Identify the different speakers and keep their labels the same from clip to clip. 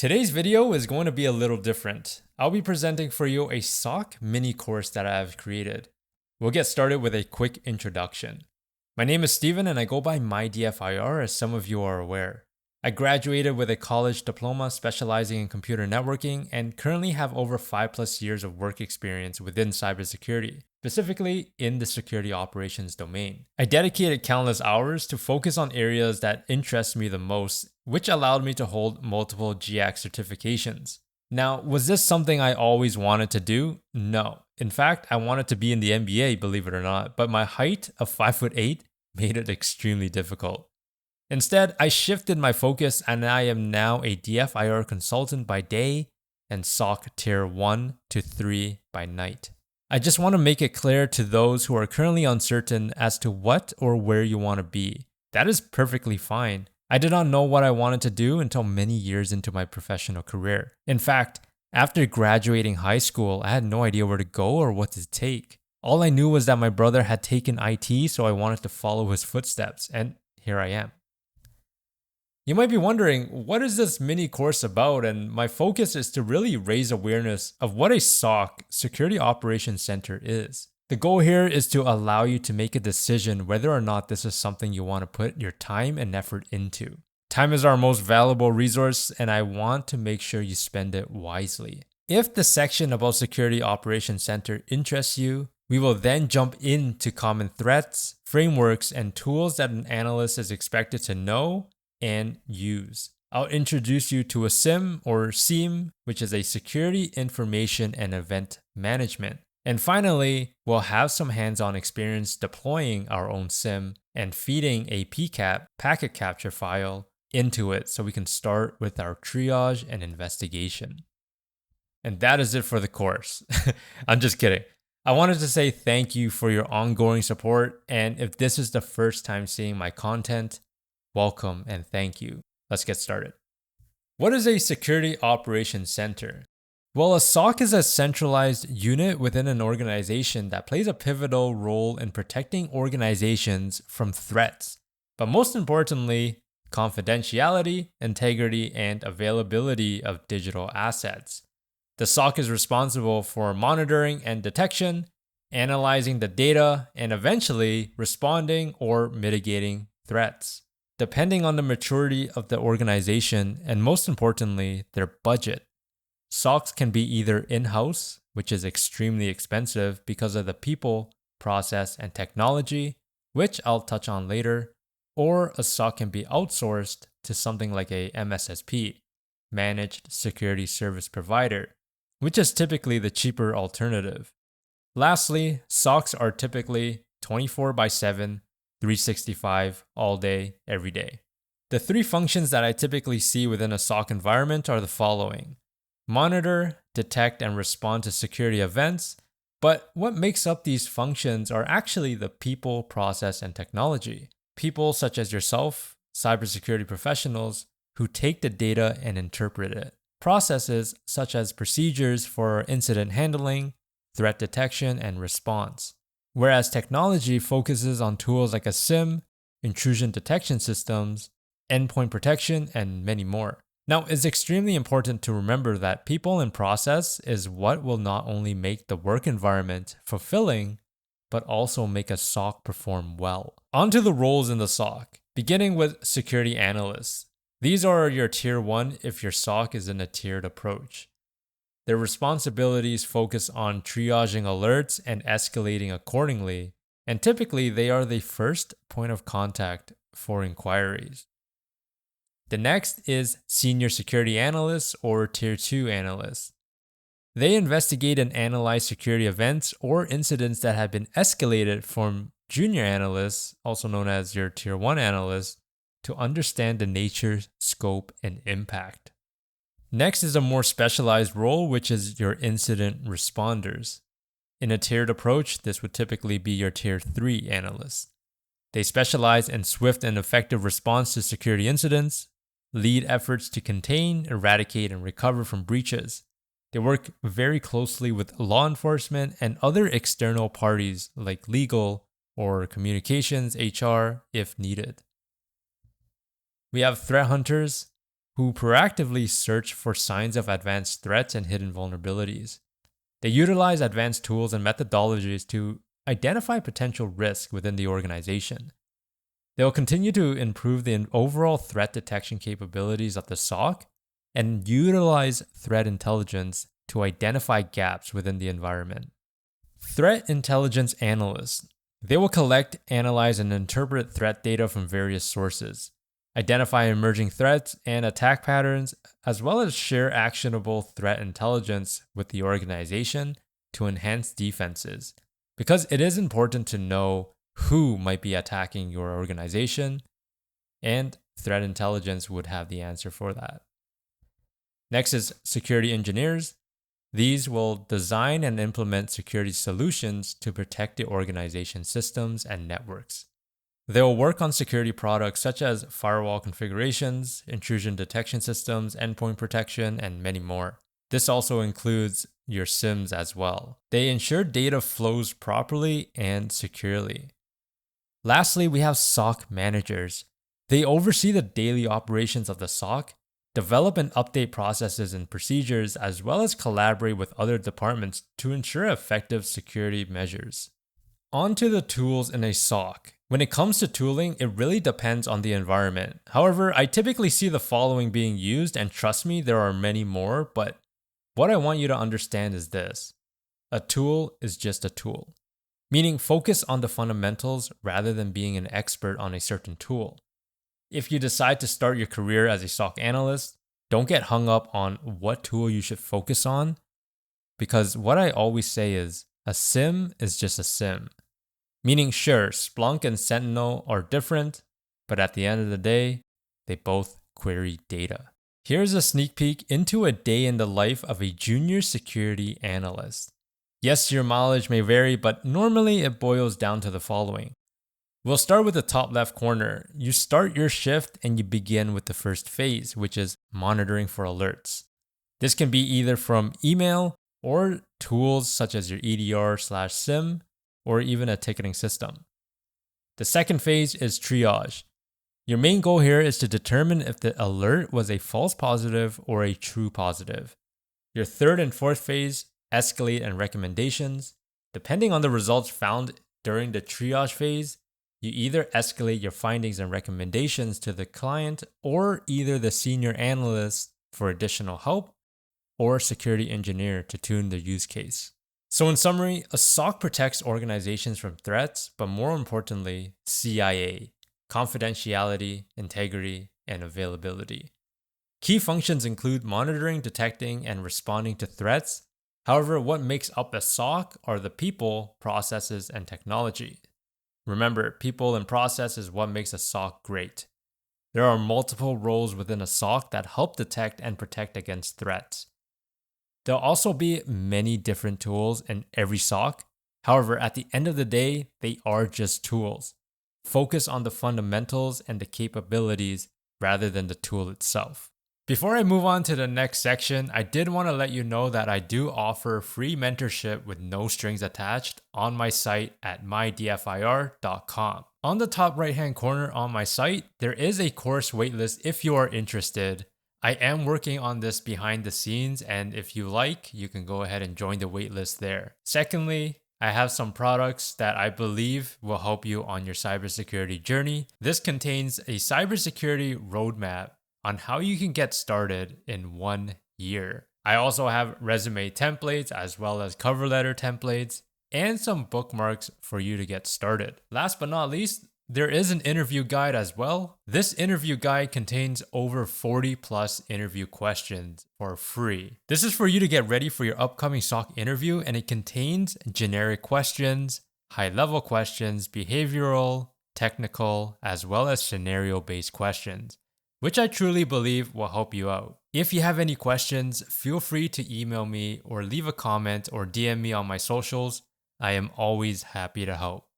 Speaker 1: Today's video is going to be a little different. I'll be presenting for you a SOC mini-course that I have created. We'll get started with a quick introduction. My name is Steven and I go by MyDFIR, as some of you are aware. I graduated with a college diploma specializing in computer networking and currently have over 5+ years of work experience within cybersecurity, specifically in the security operations domain. I dedicated countless hours to focus on areas that interest me the most, which allowed me to hold multiple GX certifications. Now, was this something I always wanted to do? No. In fact, I wanted to be in the NBA, believe it or not, but my height of 5'8" made it extremely difficult. Instead, I shifted my focus and I am now a DFIR consultant by day and SOC Tier 1 to 3 by night. I just want to make it clear to those who are currently uncertain as to what or where you want to be. That is perfectly fine. I did not know what I wanted to do until many years into my professional career. In fact, after graduating high school, I had no idea where to go or what to take. All I knew was that my brother had taken IT, so I wanted to follow his footsteps, and here I am. You might be wondering, what is this mini course about? And my focus is to really raise awareness of what a SOC, Security Operations Center, is. The goal here is to allow you to make a decision whether or not this is something you want to put your time and effort into. Time is our most valuable resource, and I want to make sure you spend it wisely. If the section about Security Operations Center interests you, we will then jump into common threats, frameworks, and tools that an analyst is expected to know and use. I'll introduce you to a SIEM or SIEM, which is a Security Information and Event Management. And finally, we'll have some hands-on experience deploying our own SIEM and feeding a PCAP, packet capture file, into it so we can start with our triage and investigation. And that is it for the course. I'm just kidding. I wanted to say thank you for your ongoing support, and if this is the first time seeing my content, welcome and thank you. Let's get started. What is a Security Operations Center? Well, a SOC is a centralized unit within an organization that plays a pivotal role in protecting organizations from threats, but most importantly, confidentiality, integrity, and availability of digital assets. The SOC is responsible for monitoring and detection, analyzing the data, and eventually responding or mitigating threats. Depending on the maturity of the organization and most importantly, their budget, SOCs can be either in-house, which is extremely expensive because of the people, process, and technology, which I'll touch on later, or a SOC can be outsourced to something like a MSSP, Managed Security Service Provider, which is typically the cheaper alternative. Lastly, SOCs are typically 24/7, 365, all day, every day. The three functions that I typically see within a SOC environment are the following: monitor, detect, and respond to security events. But what makes up these functions are actually the people, process, and technology. People such as yourself, cybersecurity professionals, who take the data and interpret it. Processes such as procedures for incident handling, threat detection, and response. Whereas technology focuses on tools like a SIEM, intrusion detection systems, endpoint protection, and many more. Now, it's extremely important to remember that people and process is what will not only make the work environment fulfilling, but also make a SOC perform well. On to the roles in the SOC, beginning with security analysts. These are your tier 1 if your SOC is in a tiered approach. Their responsibilities focus on triaging alerts and escalating accordingly, and typically they are the first point of contact for inquiries. The next is senior security analysts or tier 2 analysts. They investigate and analyze security events or incidents that have been escalated from junior analysts, also known as your tier 1 analysts, to understand the nature, scope, and impact. Next is a more specialized role, which is your incident responders. In a tiered approach, this would typically be your tier 3 analysts. They specialize in swift and effective response to security incidents, lead efforts to contain, eradicate, and recover from breaches. They work very closely with law enforcement and other external parties like legal or communications, HR, if needed. We have threat hunters, who proactively search for signs of advanced threats and hidden vulnerabilities. They utilize advanced tools and methodologies to identify potential risk within the organization. They will continue to improve the overall threat detection capabilities of the SOC and utilize threat intelligence to identify gaps within the environment. Threat intelligence analysts. They will collect, analyze, and interpret threat data from various sources, identify emerging threats and attack patterns, as well as share actionable threat intelligence with the organization to enhance defenses. Because it is important to know who might be attacking your organization, and threat intelligence would have the answer for that. Next is security engineers. These will design and implement security solutions to protect the organization's systems and networks. They will work on security products such as firewall configurations, intrusion detection systems, endpoint protection, and many more. This also includes your SIEMs as well. They ensure data flows properly and securely. Lastly, we have SOC managers. They oversee the daily operations of the SOC, develop and update processes and procedures, as well as collaborate with other departments to ensure effective security measures. On to the tools in a SOC. When it comes to tooling, it really depends on the environment. However, I typically see the following being used, and trust me, there are many more, but what I want you to understand is this. A tool is just a tool, meaning focus on the fundamentals rather than being an expert on a certain tool. If you decide to start your career as a SOC analyst, don't get hung up on what tool you should focus on, because what I always say is a SIEM is just a SIEM. Meaning, sure, Splunk and Sentinel are different, but at the end of the day, they both query data. Here's a sneak peek into a day in the life of a junior security analyst. Yes, your mileage may vary, but normally it boils down to the following. We'll start with the top left corner. You start your shift and you begin with the first phase, which is monitoring for alerts. This can be either from email or tools such as your EDR/SIEM, or even a ticketing system. The second phase is triage. Your main goal here is to determine if the alert was a false positive or a true positive. Your third and fourth phase, escalate and recommendations. Depending on the results found during the triage phase, you either escalate your findings and recommendations to the client or either the senior analyst for additional help or security engineer to tune the use case. So in summary, a SOC protects organizations from threats, but more importantly, CIA, confidentiality, integrity, and availability. Key functions include monitoring, detecting, and responding to threats. However, what makes up a SOC are the people, processes, and technology. Remember, people and process is what makes a SOC great. There are multiple roles within a SOC that help detect and protect against threats. There'll also be many different tools in every SOC. However, at the end of the day, they are just tools. Focus on the fundamentals and the capabilities rather than the tool itself. Before I move on to the next section, I did want to let you know that I do offer free mentorship with no strings attached on my site at MyDFIR.com. On the top right-hand corner on my site, there is a course waitlist if you are interested. I am working on this behind the scenes, and if you like, you can go ahead and join the waitlist there. Secondly, I have some products that I believe will help you on your cybersecurity journey. This contains a cybersecurity roadmap on how you can get started in 1 year. I also have resume templates as well as cover letter templates and some bookmarks for you to get started. Last but not least, there is an interview guide as well. This interview guide contains over 40 plus interview questions for free. This is for you to get ready for your upcoming SOC interview, and it contains generic questions, high-level questions, behavioral, technical, as well as scenario-based questions, which I truly believe will help you out. If you have any questions, feel free to email me or leave a comment or DM me on my socials. I am always happy to help.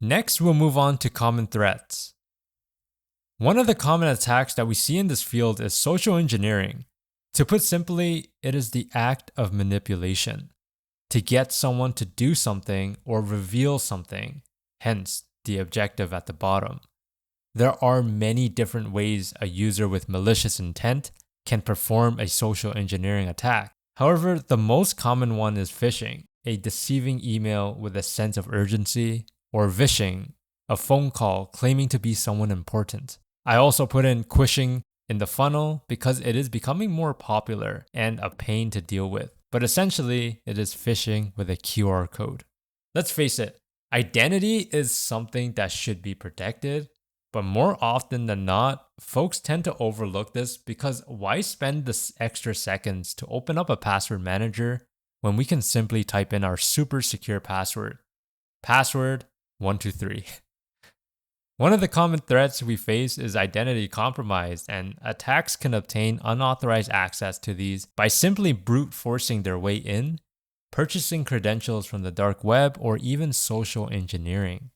Speaker 1: Next, we'll move on to common threats. One of the common attacks that we see in this field is social engineering. To put simply, it is the act of manipulation to get someone to do something or reveal something, hence the objective at the bottom. There are many different ways a user with malicious intent can perform a social engineering attack. However, the most common one is phishing, a deceiving email with a sense of urgency, or vishing, a phone call claiming to be someone important. I also put in quishing in the funnel because it is becoming more popular and a pain to deal with. But essentially, it is phishing with a QR code. Let's face it, identity is something that should be protected, but more often than not, folks tend to overlook this because why spend the extra seconds to open up a password manager when we can simply type in our super secure password? Password 123. One of the common threats we face is identity compromise, and attacks can obtain unauthorized access to these by simply brute forcing their way in, purchasing credentials from the dark web, or even social engineering.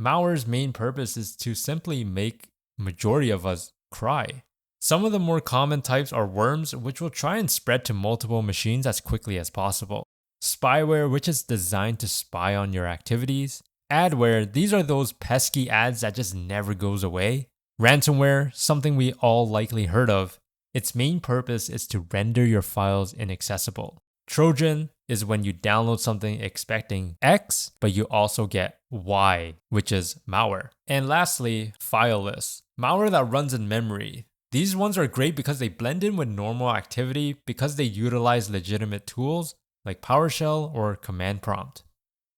Speaker 1: Malware's main purpose is to simply make majority of us cry. Some of the more common types are worms, which will try and spread to multiple machines as quickly as possible. Spyware, which is designed to spy on your activities. Adware, these are those pesky ads that just never goes away. Ransomware, something we all likely heard of. Its main purpose is to render your files inaccessible. Trojan is when you download something expecting X, but you also get Y, which is malware. And lastly, fileless, malware that runs in memory. These ones are great because they blend in with normal activity because they utilize legitimate tools like PowerShell or command prompt.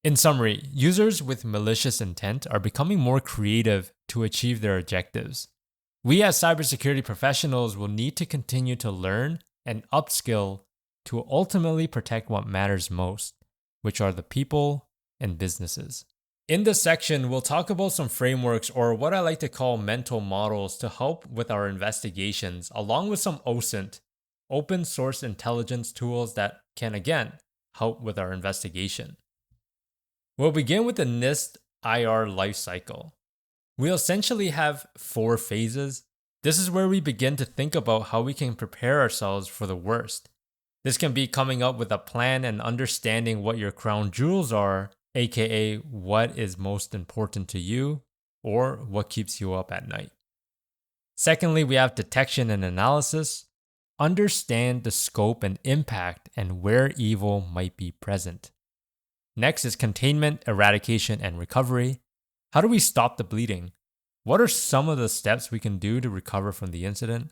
Speaker 1: In summary, users with malicious intent are becoming more creative to achieve their objectives. We as cybersecurity professionals will need to continue to learn and upskill to ultimately protect what matters most, which are the people and businesses. In this section, we'll talk about some frameworks, or what I like to call mental models, to help with our investigations, along with some OSINT, open source intelligence tools that can again help with our investigation. We'll begin with the NIST IR lifecycle. We'll essentially have 4 phases. This is where we begin to think about how we can prepare ourselves for the worst. This can be coming up with a plan and understanding what your crown jewels are, aka what is most important to you, or what keeps you up at night. Secondly, we have detection and analysis. Understand the scope and impact and where evil might be present. Next is containment, eradication, and recovery. How do we stop the bleeding? What are some of the steps we can do to recover from the incident?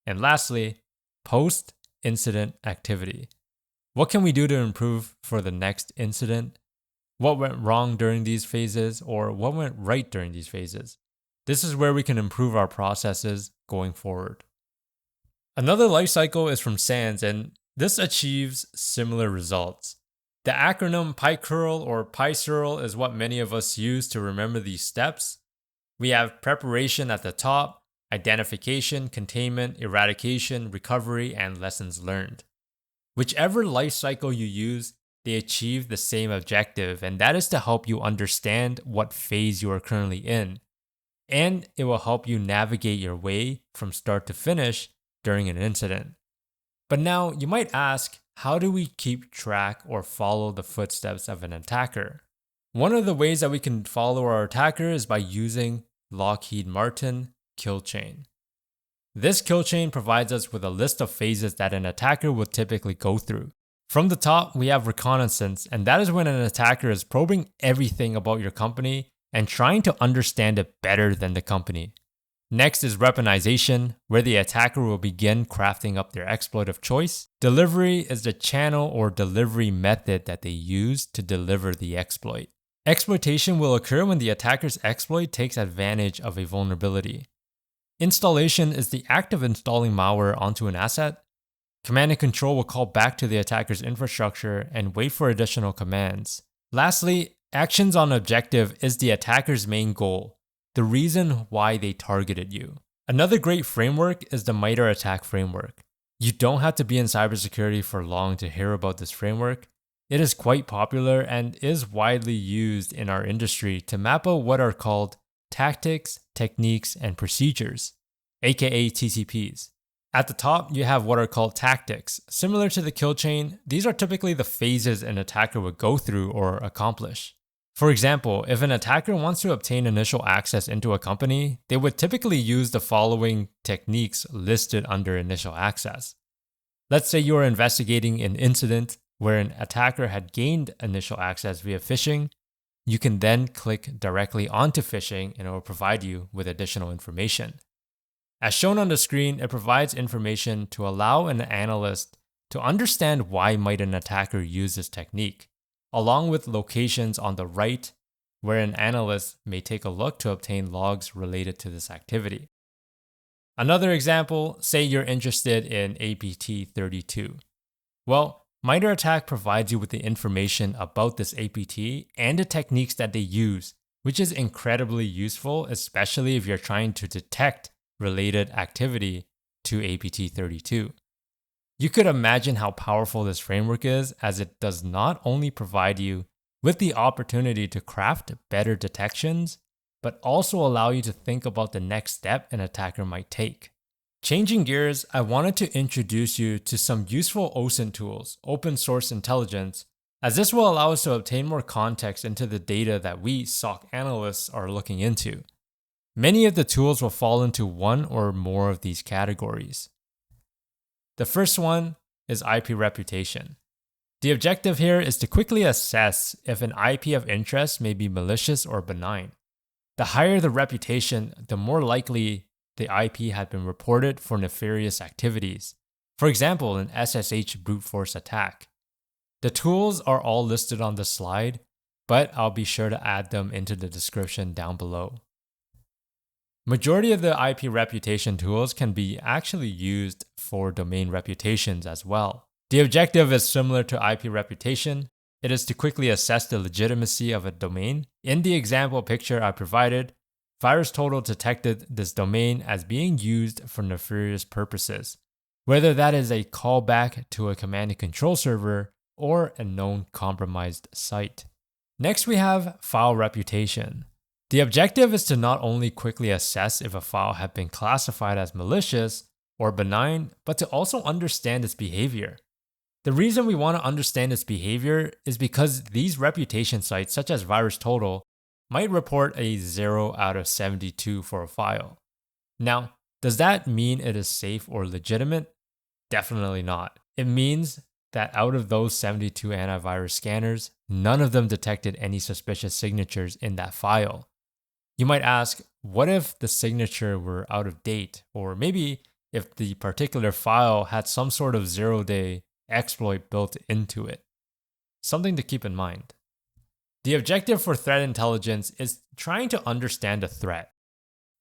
Speaker 1: And lastly, post-incident activity. What can we do to improve for the next incident? What went wrong during these phases, or what went right during these phases? This is where we can improve our processes going forward. Another life cycle is from SANS, and this achieves similar results. The acronym PyCurl or PyCurl is what many of us use to remember these steps. We have preparation at the top, identification, containment, eradication, recovery, and lessons learned. Whichever life cycle you use, they achieve the same objective, and that is to help you understand what phase you are currently in. And it will help you navigate your way from start to finish during an incident. But now you might ask, how do we keep track or follow the footsteps of an attacker? One of the ways that we can follow our attacker is by using Lockheed Martin kill chain. This kill chain provides us with a list of phases that an attacker will typically go through. From the top, we have reconnaissance, and that is when an attacker is probing everything about your company and trying to understand it better than the company. Next is weaponization, where the attacker will begin crafting up their exploit of choice. Delivery is the channel or delivery method that they use to deliver the exploit. Exploitation will occur when the attacker's exploit takes advantage of a vulnerability. Installation is the act of installing malware onto an asset. Command and control will call back to the attacker's infrastructure and wait for additional commands. Lastly, actions on objective is the attacker's main goal, the reason why they targeted you. Another great framework is the MITRE ATT&CK framework. You don't have to be in cybersecurity for long to hear about this framework. It is quite popular and is widely used in our industry to map out what are called tactics, techniques, and procedures, aka TCPs. At the top, you have what are called tactics. Similar to the kill chain, these are typically the phases an attacker would go through or accomplish. For example, if an attacker wants to obtain initial access into a company, they would typically use the following techniques listed under initial access. Let's say you are investigating an incident where an attacker had gained initial access via phishing. You can then click directly onto phishing and it will provide you with additional information. As shown on the screen, it provides information to allow an analyst to understand why might an attacker use this technique, along with locations on the right where an analyst may take a look to obtain logs related to this activity. Another example, say you're interested in APT32. Well, MITRE ATT&CK provides you with the information about this APT and the techniques that they use, which is incredibly useful, especially if you're trying to detect related activity to APT32. You could imagine how powerful this framework is, as it does not only provide you with the opportunity to craft better detections, but also allow you to think about the next step an attacker might take. Changing gears, I wanted to introduce you to some useful OSINT tools, open source intelligence, as this will allow us to obtain more context into the data that we SOC analysts are looking into. Many of the tools will fall into one or more of these categories. The first one is IP reputation. The objective here is to quickly assess if an IP of interest may be malicious or benign. The higher the reputation, the more likely the IP had been reported for nefarious activities. For example, an SSH brute force attack. The tools are all listed on the slide, but I'll be sure to add them into the description down below. Majority of the IP reputation tools can be actually used for domain reputations as well. The objective is similar to IP reputation. It is to quickly assess the legitimacy of a domain. In the example picture I provided, VirusTotal detected this domain as being used for nefarious purposes, whether that is a callback to a command and control server or a known compromised site. Next, we have file reputation. The objective is to not only quickly assess if a file had been classified as malicious or benign, but to also understand its behavior. The reason we want to understand its behavior is because these reputation sites, such as VirusTotal, might report a 0 out of 72 for a file. Now, does that mean it is safe or legitimate? Definitely not. It means that out of those 72 antivirus scanners, none of them detected any suspicious signatures in that file. You might ask, what if the signature were out of date? Or maybe if the particular file had some sort of zero-day exploit built into it? Something to keep in mind. The objective for threat intelligence is trying to understand a threat.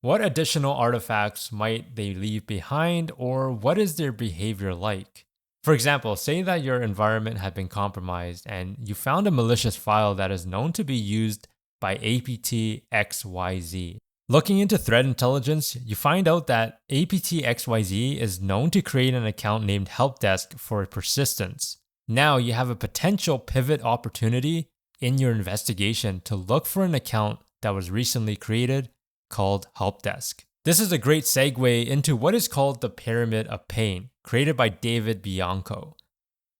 Speaker 1: What additional artifacts might they leave behind, or what is their behavior like? For example, say that your environment had been compromised and you found a malicious file that is known to be used by APT-XYZ. Looking into threat intelligence, you find out that APT-XYZ is known to create an account named helpdesk for persistence. Now you have a potential pivot opportunity in your investigation to look for an account that was recently created called helpdesk. This is a great segue into what is called the Pyramid of Pain, created by David Bianco.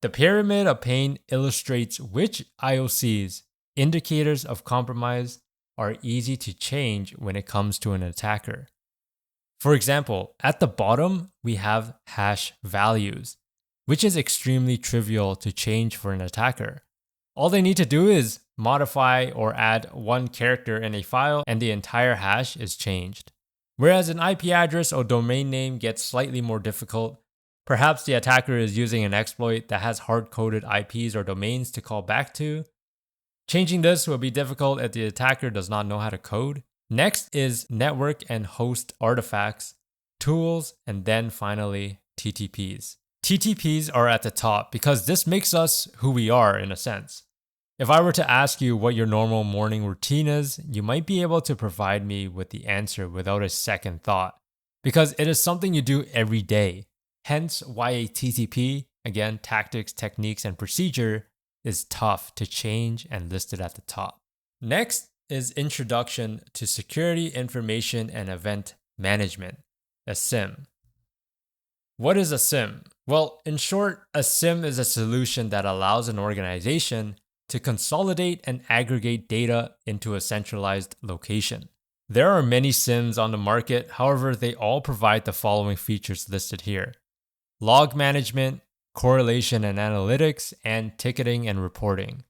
Speaker 1: The Pyramid of Pain illustrates which IOCs, indicators of compromise, are easy to change when it comes to an attacker. For example, at the bottom, we have hash values, which is extremely trivial to change for an attacker. All they need to do is modify or add one character in a file and the entire hash is changed. Whereas an IP address or domain name gets slightly more difficult. Perhaps the attacker is using an exploit that has hard-coded IPs or domains to call back to. Changing this will be difficult if the attacker does not know how to code. Next is network and host artifacts, tools, and then finally TTPs. TTPs are at the top because this makes us who we are in a sense. If I were to ask you what your normal morning routine is, you might be able to provide me with the answer without a second thought, because it is something you do every day. Hence why a TTP, again, tactics, techniques, and procedure, is tough to change and listed at the top. Next is Introduction to Security Information and Event Management, a SIEM. What is a SIEM? Well, in short, a SIEM is a solution that allows an organization to consolidate and aggregate data into a centralized location. There are many SIEMs on the market, however, they all provide the following features listed here: log management, correlation and analytics, and ticketing and reporting.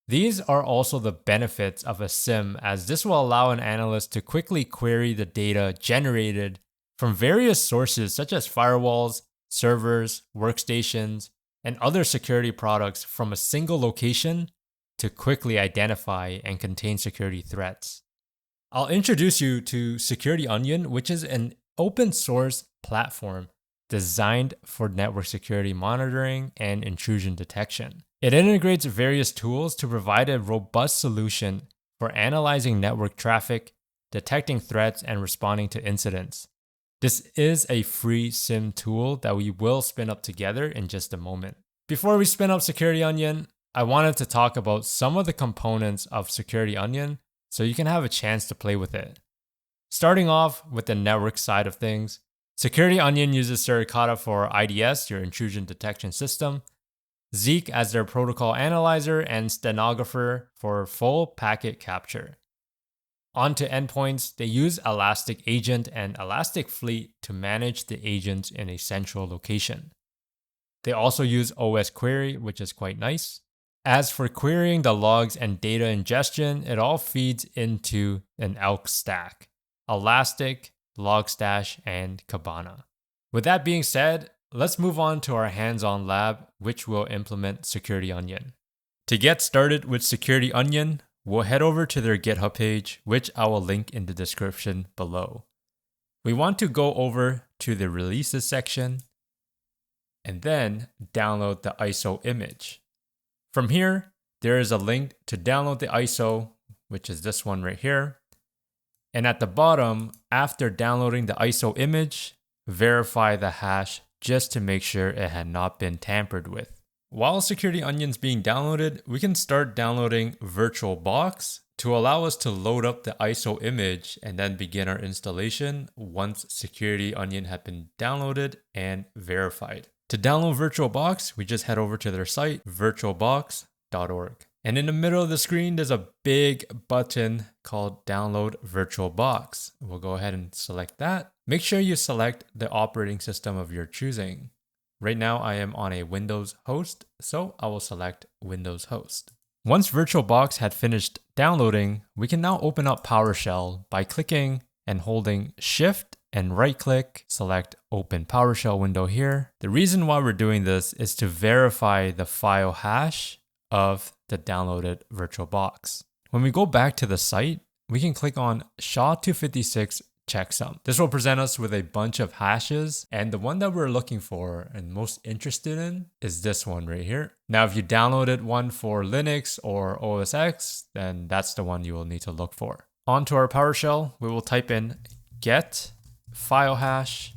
Speaker 1: These are also the benefits of a SIEM, as this will allow an analyst to quickly query the data generated from various sources such as firewalls, servers, workstations, and other security products from a single location to quickly identify and contain security threats. I'll introduce you to SecurityOnion, which is an open source platform designed for network security monitoring and intrusion detection. It integrates various tools to provide a robust solution for analyzing network traffic, detecting threats, and responding to incidents. This is a free SIEM tool that we will spin up together in just a moment. Before we spin up SecurityOnion, I wanted to talk about some of the components of SecurityOnion so you can have a chance to play with it. Starting off with the network side of things, SecurityOnion uses Suricata for IDS, your intrusion detection system, Zeek as their protocol analyzer, and Stenographer for full packet capture. Onto endpoints, they use Elastic Agent and Elastic Fleet to manage the agents in a central location. They also use OS Query, which is quite nice. As for querying the logs and data ingestion, it all feeds into an ELK stack: Elastic, Logstash, and Kibana. With that being said, let's move on to our hands-on lab, which will implement SecurityOnion. To get started with SecurityOnion, we'll head over to their GitHub page, which I will link in the description below. We want to go over to the releases section and then download the ISO image. From here, there is a link to download the ISO, which is this one right here. And at the bottom, after downloading the ISO image, verify the hash just to make sure it had not been tampered with. While SecurityOnion is being downloaded, we can start downloading VirtualBox to allow us to load up the ISO image and then begin our installation once SecurityOnion had been downloaded and verified. To download VirtualBox, we just head over to their site, virtualbox.org. And in the middle of the screen, there's a big button called Download VirtualBox. We'll go ahead and select that. Make sure you select the operating system of your choosing. Right now, I am on a Windows host, so I will select Windows host. Once VirtualBox had finished downloading, we can now open up PowerShell by clicking and holding Shift and right-click, select Open PowerShell window here. The reason why we're doing this is to verify the file hash of the downloaded VirtualBox. When we go back to the site, we can click on SHA-256 checksum. This will present us with a bunch of hashes, and the one that we're looking for and most interested in is this one right here. Now, if you downloaded one for Linux or OS X, then that's the one you will need to look for. Onto our PowerShell, we will type in get file hash,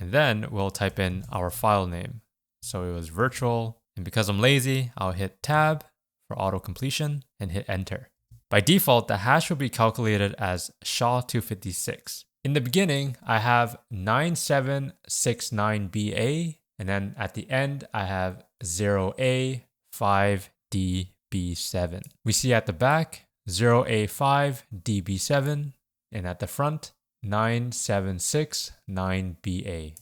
Speaker 1: and then we'll type in our file name. So it was virtual, and because I'm lazy, I'll hit tab for auto completion and hit enter. By default, the hash will be calculated as SHA-256. In the beginning, I have 9769BA, and then at the end, I have 0A5DB7. We see at the back, 0A5DB7, and at the front, 9769BA.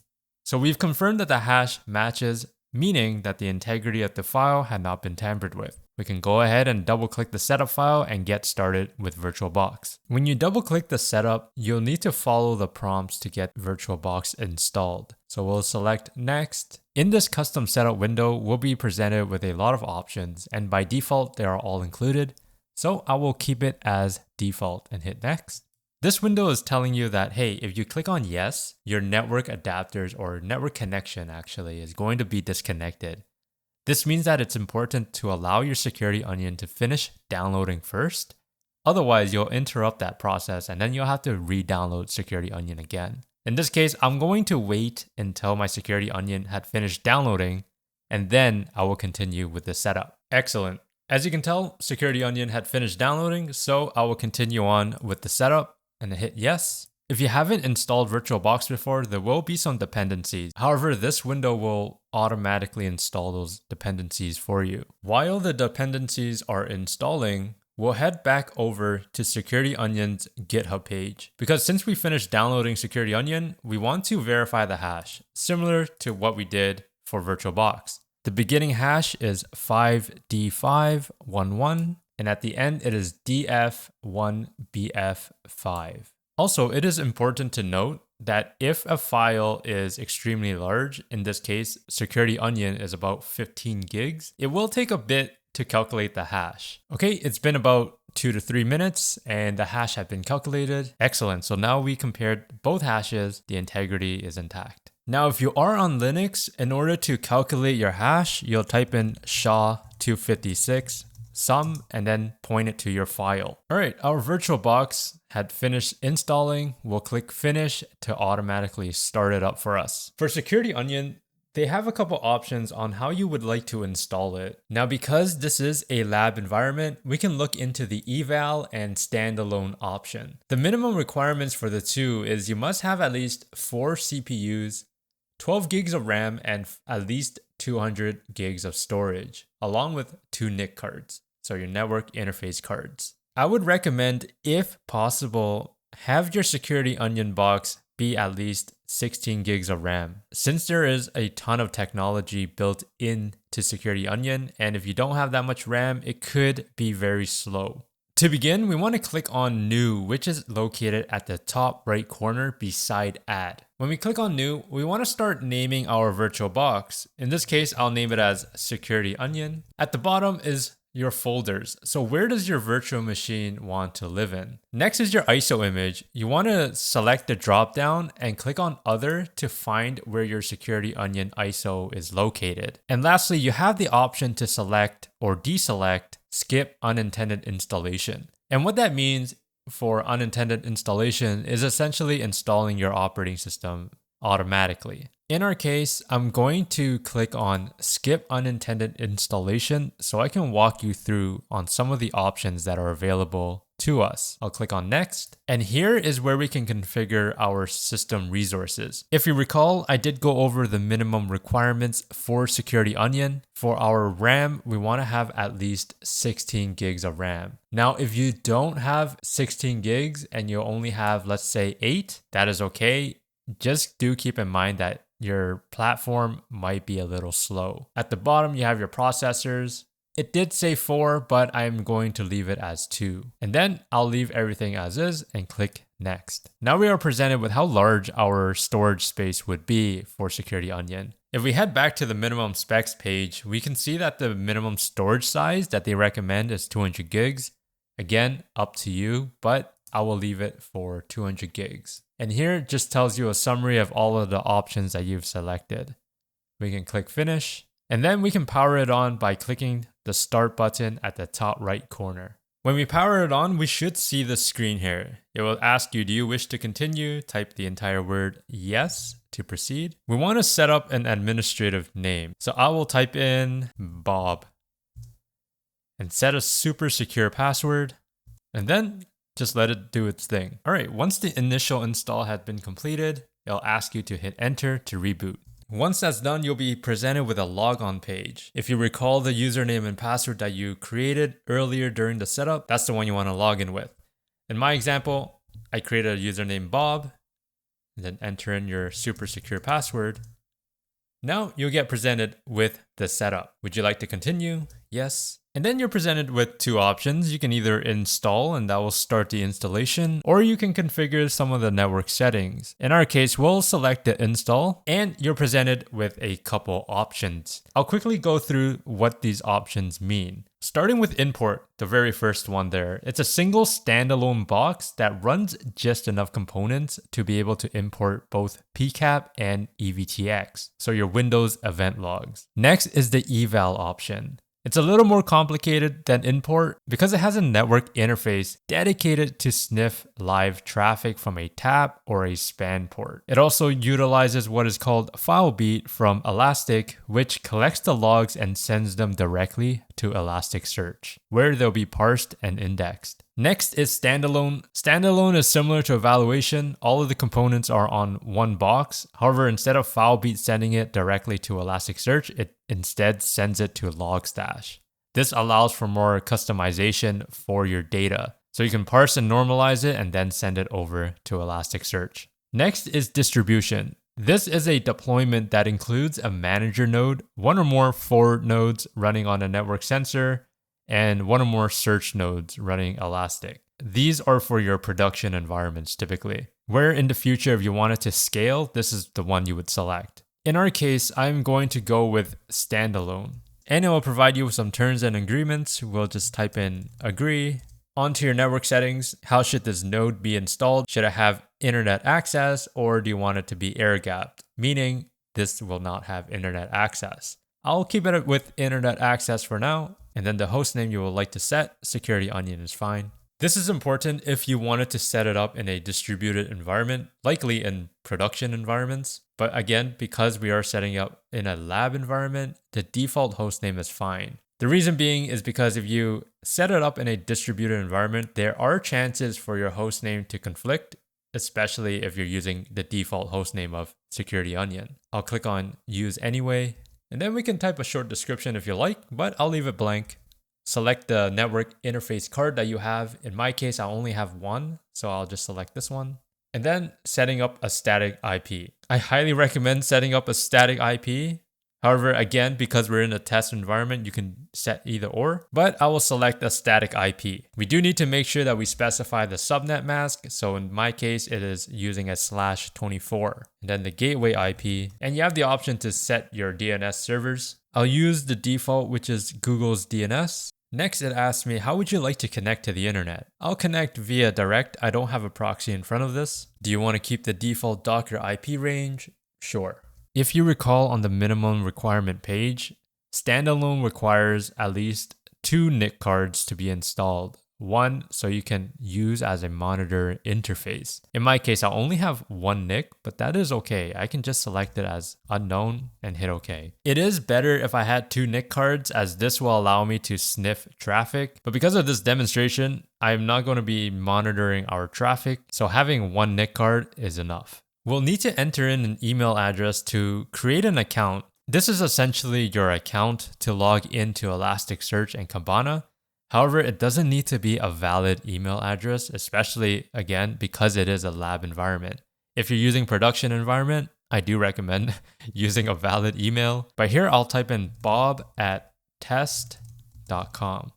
Speaker 1: So we've confirmed that the hash matches, meaning that the integrity of the file had not been tampered with. We can go ahead and double click the setup file and get started with VirtualBox. When you double click the setup, you'll need to follow the prompts to get VirtualBox installed. So we'll select next. In this custom setup window, we'll be presented with a lot of options, and by default, they are all included. So I will keep it as default and hit next. This window is telling you that, hey, if you click on yes, your network adapters or network connection actually is going to be disconnected. This means that it's important to allow your SecurityOnion to finish downloading first. Otherwise, you'll interrupt that process and then you'll have to re-download SecurityOnion again. In this case, I'm going to wait until my SecurityOnion had finished downloading, and then I will continue with the setup. Excellent. As you can tell, SecurityOnion had finished downloading, so I will continue on with the setup and hit yes. If you haven't installed VirtualBox before, there will be some dependencies. However, this window will automatically install those dependencies for you. While the dependencies are installing, we'll head back over to SecurityOnion's GitHub page. Because since we finished downloading SecurityOnion, we want to verify the hash, similar to what we did for VirtualBox. The beginning hash is 5D511, and at the end it is DF1BF5. Also, it is important to note that if a file is extremely large, in this case, SecurityOnion is about 15 gigs, it will take a bit to calculate the hash. Okay, it's been about 2 to 3 minutes and the hash had been calculated. Excellent, so now we compared both hashes, the integrity is intact. Now, if you are on Linux, in order to calculate your hash, you'll type in SHA-256 sum and then point it to your file. All right, our VirtualBox had finished installing. We'll click finish to automatically start it up for us. For SecurityOnion, they have a couple options on how you would like to install it. Now, because this is a lab environment, we can look into the eval and standalone option. The minimum requirements for the two is you must have at least 4 CPUs, 12 gigs of RAM, and at least 200 gigs of storage, along with 2 NIC cards, so your network interface cards. I would recommend, if possible, have your SecurityOnion box be at least 16 gigs of RAM, since there is a ton of technology built into SecurityOnion, and if you don't have that much RAM, it could be very slow. To begin, we want to click on New, which is located at the top right corner beside Add. When we click on New, we want to start naming our VirtualBox. In this case, I'll name it as SecurityOnion. At the bottom is your folders. So where does your virtual machine want to live in? Next is your ISO image. You want to select the drop down and click on Other to find where your SecurityOnion ISO is located. And lastly, you have the option to select or deselect Skip Unintended Installation. And what that means for unintended installation is essentially installing your operating system automatically. In our case, I'm going to click on Skip Unintended Installation so I can walk you through on some of the options that are available to us. I'll click on Next, and here is where we can configure our system resources. If you recall, I did go over the minimum requirements for SecurityOnion. For our RAM, we want to have at least 16 gigs of RAM. Now, if you don't have 16 gigs and you only have, let's say, 8, that is okay. Just do keep in mind that your platform might be a little slow. At the bottom, you have your processors. It did say 4, but I'm going to leave it as 2. And then I'll leave everything as is and click Next. Now we are presented with how large our storage space would be for SecurityOnion. If we head back to the minimum specs page, we can see that the minimum storage size that they recommend is 200 gigs. Again, up to you, but I will leave it for 200 gigs. And here it just tells you a summary of all of the options that you've selected. We can click Finish, and then we can power it on by clicking the Start button at the top right corner. When we power it on, we should see the screen here. It will ask you, do you wish to continue? Type the entire word yes to proceed. We want to set up an administrative name. So I will type in Bob and set a super secure password, and then just let it do its thing. All right, once the initial install had been completed, it'll ask you to hit enter to reboot. Once that's done, you'll be presented with a logon page. If you recall the username and password that you created earlier during the setup, that's the one you want to log in with. In my example, I created a username Bob, and then enter in your super secure password. Now you'll get presented with the setup. Would you like to continue? Yes. And then you're presented with 2 options. You can either install and that will start the installation, or you can configure some of the network settings. In our case, we'll select the install, and you're presented with a couple options. I'll quickly go through what these options mean. Starting with import, the very first one there. It's a single standalone box that runs just enough components to be able to import both PCAP and EVTX, so your Windows event logs. Next is the eval option. It's a little more complicated than import because it has a network interface dedicated to sniff live traffic from a tap or a span port. It also utilizes what is called FileBeat from Elastic, which collects the logs and sends them directly to Elasticsearch, where they'll be parsed and indexed. Next is standalone. Standalone is similar to evaluation. All of the components are on one box. However, instead of FileBeat sending it directly to Elasticsearch, it instead sends it to Logstash. This allows for more customization for your data. So you can parse and normalize it and then send it over to Elasticsearch. Next is distribution. This is a deployment that includes a manager node, one or more forward nodes running on a network sensor, and one or more search nodes running Elastic. These are for your production environments typically, where in the future, if you wanted to scale, this is the one you would select. In our case, I'm going to go with standalone, and it will provide you with some terms and agreements. We'll just type in agree. Onto your network settings, how should this node be installed? Should it have internet access, or do you want it to be air-gapped? Meaning this will not have internet access. I'll keep it with internet access for now, and then the hostname you would like to set, SecurityOnion is fine. This is important if you wanted to set it up in a distributed environment, likely in production environments. But again, because we are setting up in a lab environment, the default hostname is fine. The reason being is because if you set it up in a distributed environment, there are chances for your hostname to conflict, especially if you're using the default hostname of SecurityOnion. I'll click on use anyway, and then we can type a short description if you like, but I'll leave it blank. Select the network interface card that you have. In my case, I only have one, so I'll just select this one. And then setting up a static IP. I highly recommend setting up a static IP. However, again, because we're in a test environment, you can set either or, but I will select a static IP. We do need to make sure that we specify the subnet mask. So in my case, it is using a /24, and then the gateway IP, and you have the option to set your DNS servers. I'll use the default, which is Google's DNS. Next, it asks me, how would you like to connect to the internet? I'll connect via direct. I don't have a proxy in front of this. Do you want to keep the default Docker IP range? Sure. If you recall on the minimum requirement page, standalone requires at least 2 NIC cards to be installed. One so you can use as a monitor interface. In my case, I only have 1 NIC, but that is okay. I can just select it as unknown and hit OK. It is better if I had 2 NIC cards, as this will allow me to sniff traffic. But because of this demonstration, I'm not going to be monitoring our traffic, so having 1 NIC card is enough. We'll need to enter in an email address to create an account. This is essentially your account to log into Elasticsearch and Kibana. However, it doesn't need to be a valid email address, especially, again, because it is a lab environment. If you're using production environment, I do recommend using a valid email. But here I'll type in bob@test.com.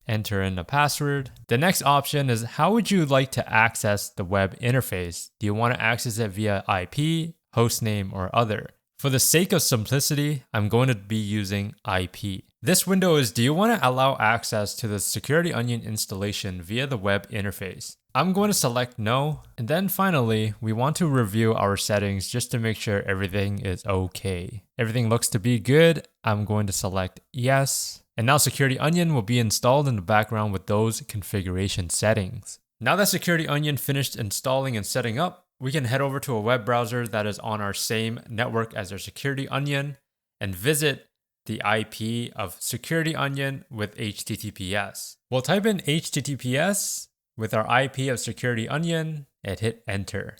Speaker 1: Enter in the password. The next option is, how would you like to access the web interface? Do you want to access it via IP, hostname, or other? For the sake of simplicity, I'm going to be using IP. This window is, do you want to allow access to the SecurityOnion installation via the web interface? I'm going to select no. And then finally, we want to review our settings just to make sure everything is okay. Everything looks to be good. I'm going to select yes. And now SecurityOnion will be installed in the background with those configuration settings. Now that SecurityOnion finished installing and setting up, we can head over to a web browser that is on our same network as our SecurityOnion and visit the IP of SecurityOnion with HTTPS. We'll type in HTTPS with our IP of SecurityOnion and hit enter.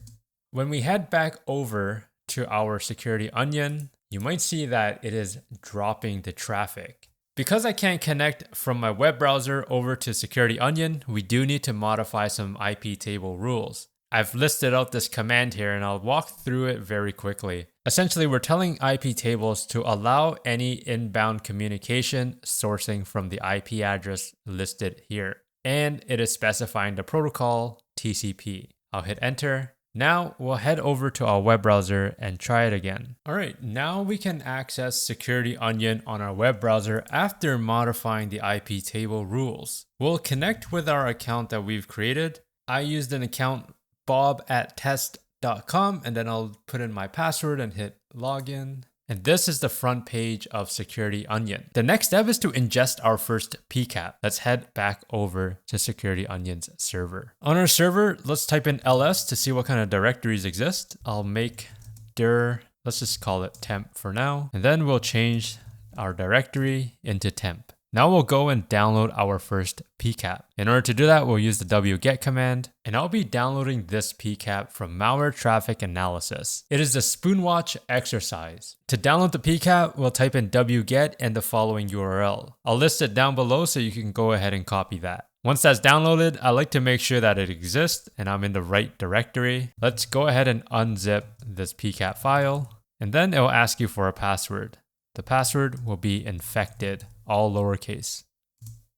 Speaker 1: When we head back over to our SecurityOnion, you might see that it is dropping the traffic. Because I can't connect from my web browser over to SecurityOnion, we do need to modify some IP table rules. I've listed out this command here and I'll walk through it very quickly. Essentially, we're telling IP tables to allow any inbound communication sourcing from the IP address listed here. And it is specifying the protocol TCP. I'll hit enter. Now we'll head over to our web browser and try it again. All right, now we can access SecurityOnion on our web browser after modifying the IP table rules. We'll connect with our account that we've created. I used an account bob@test.com, and then I'll put in my password and hit login. And this is the front page of SecurityOnion. The next step is to ingest our first PCAP. Let's head back over to SecurityOnion's server. On our server, let's type in ls to see what kind of directories exist. I'll make dir, let's just call it temp for now. And then we'll change our directory into temp. Now we'll go and download our first PCAP. In order to do that, we'll use the wget command, and I'll be downloading this PCAP from Malware Traffic Analysis. It is the Spoonwatch exercise. To download the PCAP, we'll type in wget and the following URL. I'll list it down below so you can go ahead and copy that. Once that's downloaded, I like to make sure that it exists and I'm in the right directory. Let's go ahead and unzip this PCAP file, and then it will ask you for a password. The password will be infected, all lowercase.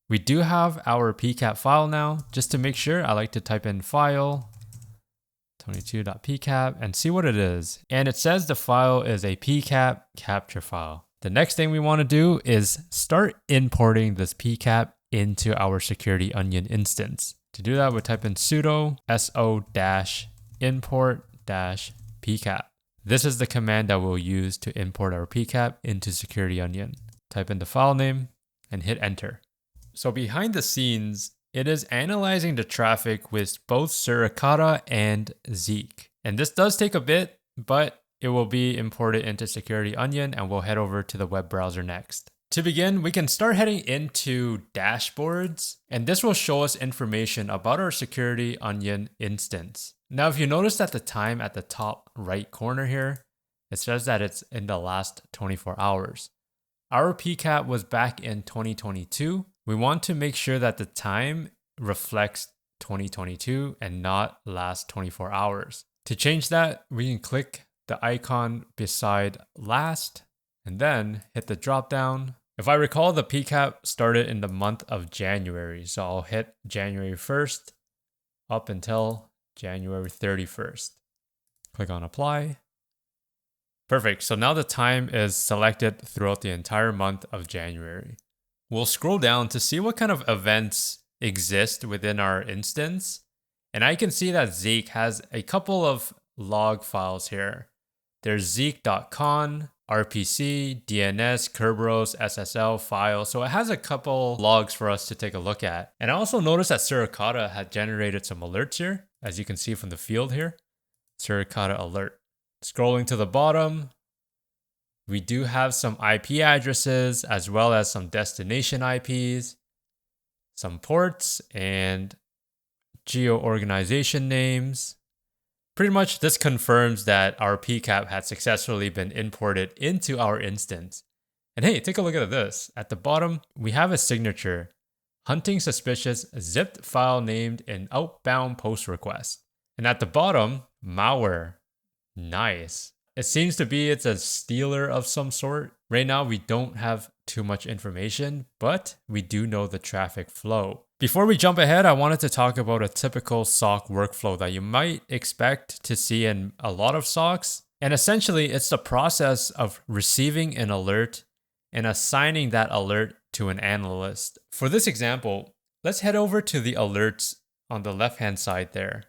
Speaker 1: We do have our PCAP file now. Just to make sure, I like to type in file 22.pcap and see what it is. And it says the file is a PCAP capture file. The next thing we want to do is start importing this PCAP into our SecurityOnion instance. To do that, we'll type in sudo so-import-pcap. This is the command that we'll use to import our PCAP into SecurityOnion. Type in the file name and hit enter. So behind the scenes, it is analyzing the traffic with both Suricata and Zeek. And this does take a bit, but it will be imported into SecurityOnion, and we'll head over to the web browser next. To begin, we can start heading into dashboards, and this will show us information about our SecurityOnion instance. Now, if you notice at the time at the top right corner here, it says that it's in the last 24 hours. Our PCAP was back in 2022. We want to make sure that the time reflects 2022 and not last 24 hours. To change that, we can click the icon beside last and then hit the drop down. If I recall, the PCAP started in the month of January, so I'll hit January 1st up until January 31st. Click on apply. Perfect, so now the time is selected throughout the entire month of January. We'll scroll down to see what kind of events exist within our instance. And I can see that Zeek has a couple of log files here. There's zeek.con, RPC, DNS, Kerberos, SSL file. So it has a couple logs for us to take a look at. And I also noticed that Suricata had generated some alerts here, as you can see from the field here. Suricata alert. Scrolling to the bottom, we do have some IP addresses as well as some destination IPs, some ports, and geo-organization names. Pretty much this confirms that our PCAP had successfully been imported into our instance. And hey, take a look at this. At the bottom, we have a signature, hunting suspicious zipped file named an outbound post request. And at the bottom, malware. Nice. It seems to be it's a stealer of some sort. Right now, we don't have too much information, but we do know the traffic flow. Before we jump ahead, I wanted to talk about a typical SOC workflow that you might expect to see in a lot of SOCs. And essentially, it's the process of receiving an alert and assigning that alert to an analyst. For this example, let's head over to the alerts on the left-hand side there.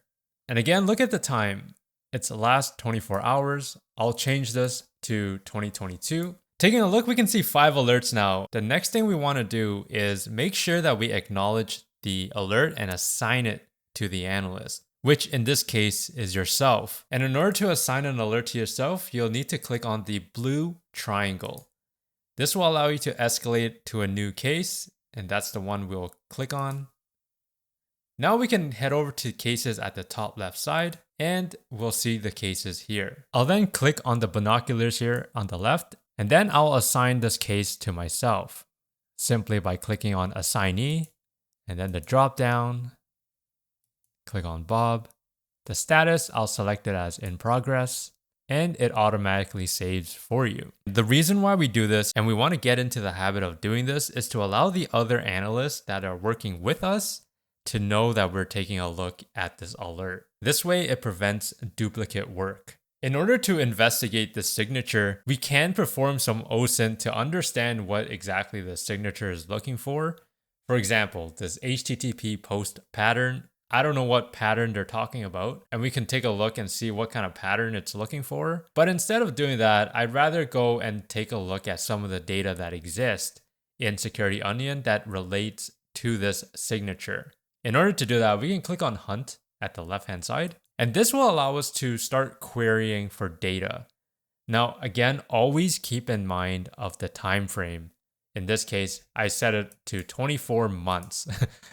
Speaker 1: And again, look at the time. It's the last 24 hours. I'll change this to 2022. Taking a look, we can see 5 alerts now. The next thing we want to do is make sure that we acknowledge the alert and assign it to the analyst, which in this case is yourself. And in order to assign an alert to yourself, you'll need to click on the blue triangle. This will allow you to escalate to a new case, and that's the one we'll click on. Now we can head over to cases at the top left side, and we'll see the cases here. I'll then click on the binoculars here on the left, and then I'll assign this case to myself simply by clicking on assignee, and then the drop down, click on Bob. The status, I'll select it as in progress, and it automatically saves for you. The reason why we do this, and we want to get into the habit of doing this, is to allow the other analysts that are working with us to know that we're taking a look at this alert. This way, it prevents duplicate work. In order to investigate the signature, we can perform some OSINT to understand what exactly the signature is looking for. For example, this HTTP post pattern, I don't know what pattern they're talking about, and we can take a look and see what kind of pattern it's looking for. But instead of doing that, I'd rather go and take a look at some of the data that exists in SecurityOnion that relates to this signature. In order to do that, we can click on Hunt at the left-hand side, and this will allow us to start querying for data. Now, again, always keep in mind of the time frame. In this case, I set it to 24 months.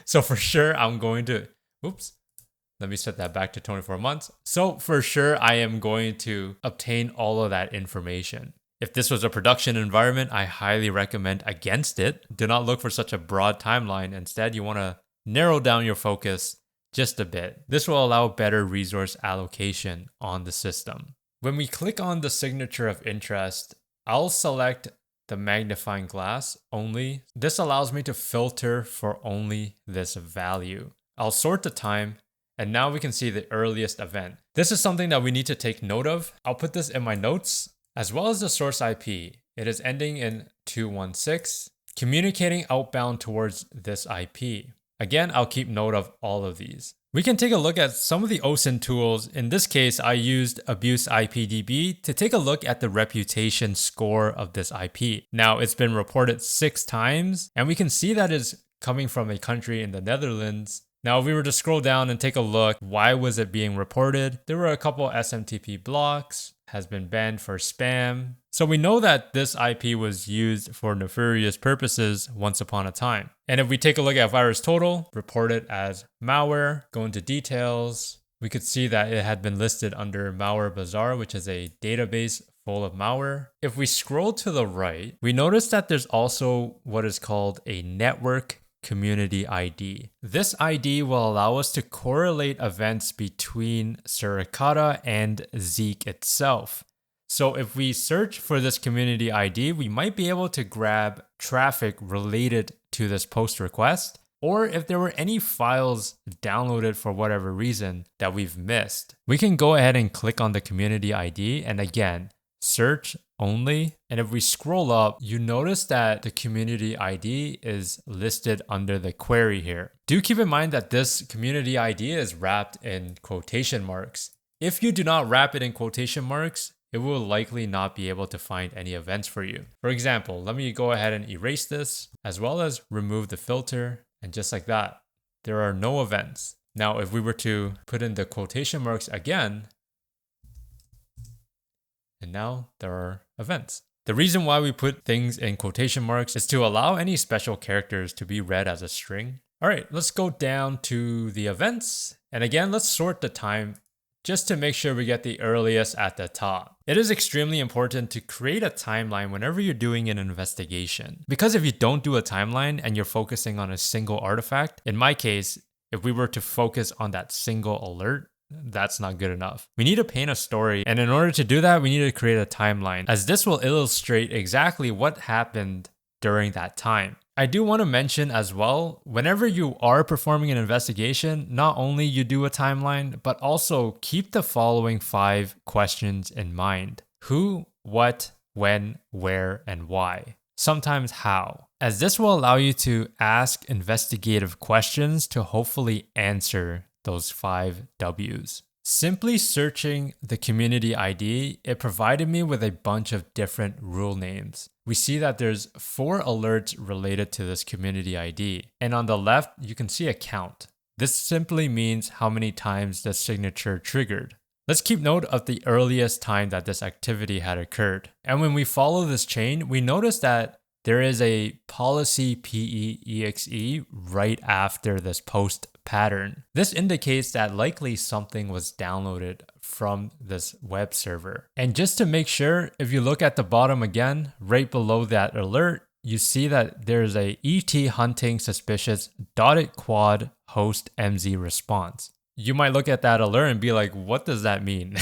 Speaker 1: So for sure, I'm going to, oops, let me set that back to 24 months. So for sure, I am going to obtain all of that information. If this was a production environment, I highly recommend against it. Do not look for such a broad timeline. Instead, you want to narrow down your focus just a bit. This will allow better resource allocation on the system. When we click on the signature of interest, I'll select the magnifying glass only. This allows me to filter for only this value. I'll sort the time, and now we can see the earliest event. This is something that we need to take note of. I'll put this in my notes, as well as the source IP. It is ending in 216, communicating outbound towards this IP. Again, I'll keep note of all of these. We can take a look at some of the OSINT tools. In this case, I used Abuse IPDB to take a look at the reputation score of this IP. Now, it's been reported 6 times, and we can see that it's coming from a country in the Netherlands. Now, if we were to scroll down and take a look, why was it being reported? There were a couple SMTP blocks, has been banned for spam. So we know that this IP was used for nefarious purposes once upon a time. And if we take a look at virus total, reported as malware, go into details, we could see that it had been listed under Malware Bazaar, which is a database full of malware. If we scroll to the right, we notice that there's also what is called a network community ID. This ID will allow us to correlate events between Suricata and Zeek itself. So if we search for this community ID, we might be able to grab traffic related to this post request, or if there were any files downloaded for whatever reason that we've missed. We can go ahead and click on the community ID and again, search only. And if we scroll up, you notice that the community ID is listed under the query here. Do keep in mind that this community ID is wrapped in quotation marks. If you do not wrap it in quotation marks, it will likely not be able to find any events for you. For example, let me go ahead and erase this as well as remove the filter. And just like that, there are no events. Now, if we were to put in the quotation marks again, and now there are events. The reason why we put things in quotation marks is to allow any special characters to be read as a string. All right, let's go down to the events. And again, let's sort the time just to make sure we get the earliest at the top. It is extremely important to create a timeline whenever you're doing an investigation. Because if you don't do a timeline and you're focusing on a single artifact, in my case, if we were to focus on that single alert, that's not good enough. We need to paint a story, and in order to do that, we need to create a timeline, as this will illustrate exactly what happened during that time. I do want to mention as well, whenever you are performing an investigation, not only you do a timeline, but also keep the following 5 questions in mind. Who, what, when, where, and why. Sometimes how, as this will allow you to ask investigative questions to hopefully answer those 5 W's. Simply searching the community ID, it provided me with a bunch of different rule names. We see that there's 4 alerts related to this community ID. And on the left, you can see a count. This simply means how many times the signature triggered. Let's keep note of the earliest time that this activity had occurred. And when we follow this chain, we notice that there is a policy PE-EXE right after this post pattern. This indicates that likely something was downloaded from this web server. And just to make sure, if you look at the bottom again, right below that alert, you see that there's a ET hunting suspicious dotted quad host MZ response. You might look at that alert and be like, what does that mean?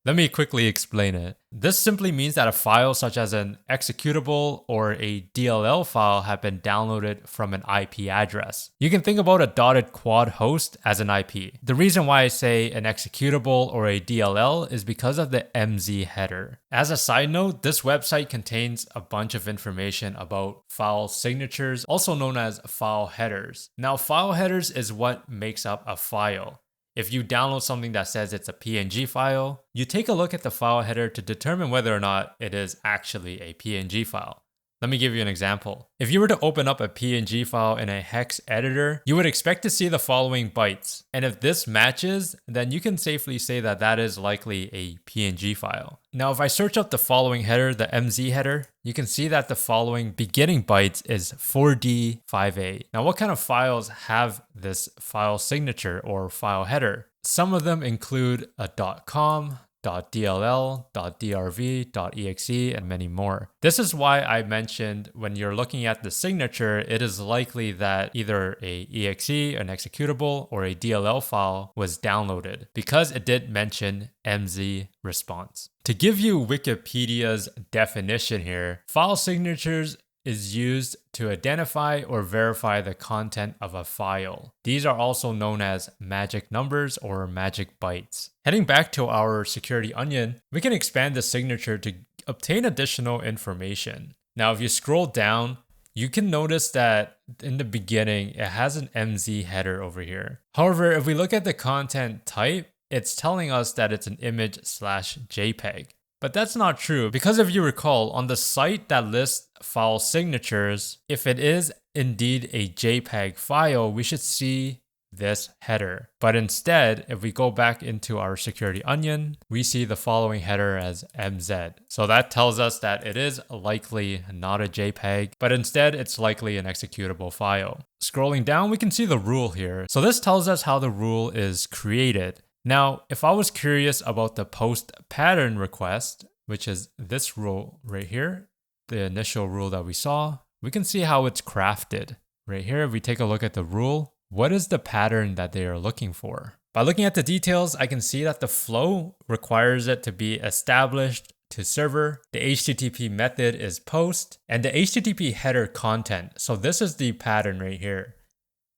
Speaker 1: Let me quickly explain it. This simply means that a file such as an executable or a DLL file have been downloaded from an IP address. You can think about a dotted quad host as an IP. The reason why I say an executable or a DLL is because of the MZ header. As a side note, this website contains a bunch of information about file signatures, also known as file headers. Now, file headers is what makes up a file. If you download something that says it's a PNG file, you take a look at the file header to determine whether or not it is actually a PNG file. Let me give you an example. If you were to open up a PNG file in a hex editor, you would expect to see the following bytes. And if this matches, then you can safely say that that is likely a PNG file. Now, if I search up the following header, the MZ header, you can see that the following beginning bytes is 4D5A. Now, what kind of files have this file signature or file header? Some of them include a .com, .dll, .drv, .exe, and many more. This is why I mentioned when you're looking at the signature, it is likely that either a exe, an executable, or a DLL file was downloaded because it did mention MZ response. To give you Wikipedia's definition here, file signatures is used to identify or verify the content of a file. These are also known as magic numbers or magic bytes. Heading back to our SecurityOnion, we can expand the signature to obtain additional information. Now, if you scroll down, you can notice that in the beginning, it has an MZ header over here. However, if we look at the content type, it's telling us that it's an image/JPEG. But that's not true because if you recall, on the site that lists file signatures, if it is indeed a JPEG file, we should see this header. But instead, if we go back into our SecurityOnion, we see the following header as MZ. So that tells us that it is likely not a JPEG, but instead it's likely an executable file. Scrolling down, we can see the rule here. So this tells us how the rule is created. Now, if I was curious about the post pattern request, which is this rule right here, the initial rule that we saw, we can see how it's crafted. Right here, if we take a look at the rule, what is the pattern that they are looking for? By looking at the details, I can see that the flow requires it to be established to server. The HTTP method is post, and the HTTP header content. So this is the pattern right here.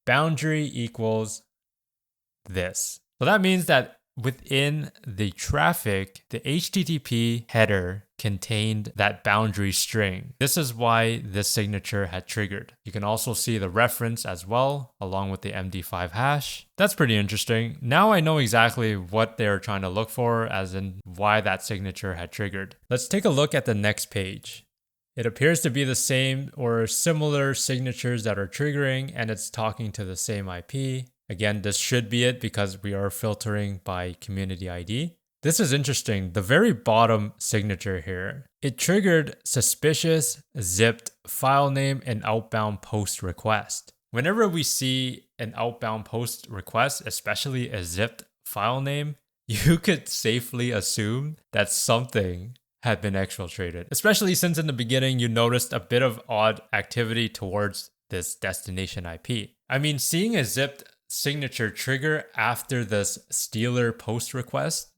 Speaker 1: Boundary equals this. So that means that within the traffic, the HTTP header contained that boundary string. This is why this signature had triggered. You can also see the reference as well, along with the MD5 hash. That's pretty interesting. Now I know exactly what they're trying to look for, as in why that signature had triggered. Let's take a look at the next page. It appears to be the same or similar signatures that are triggering, and it's talking to the same IP. Again, this should be it because we are filtering by community ID. This is interesting. The very bottom signature here, it triggered suspicious zipped file name and outbound post request. Whenever we see an outbound post request, especially a zipped file name, you could safely assume that something had been exfiltrated, especially since in the beginning you noticed a bit of odd activity towards this destination IP. I mean, seeing a zipped signature trigger after this stealer post request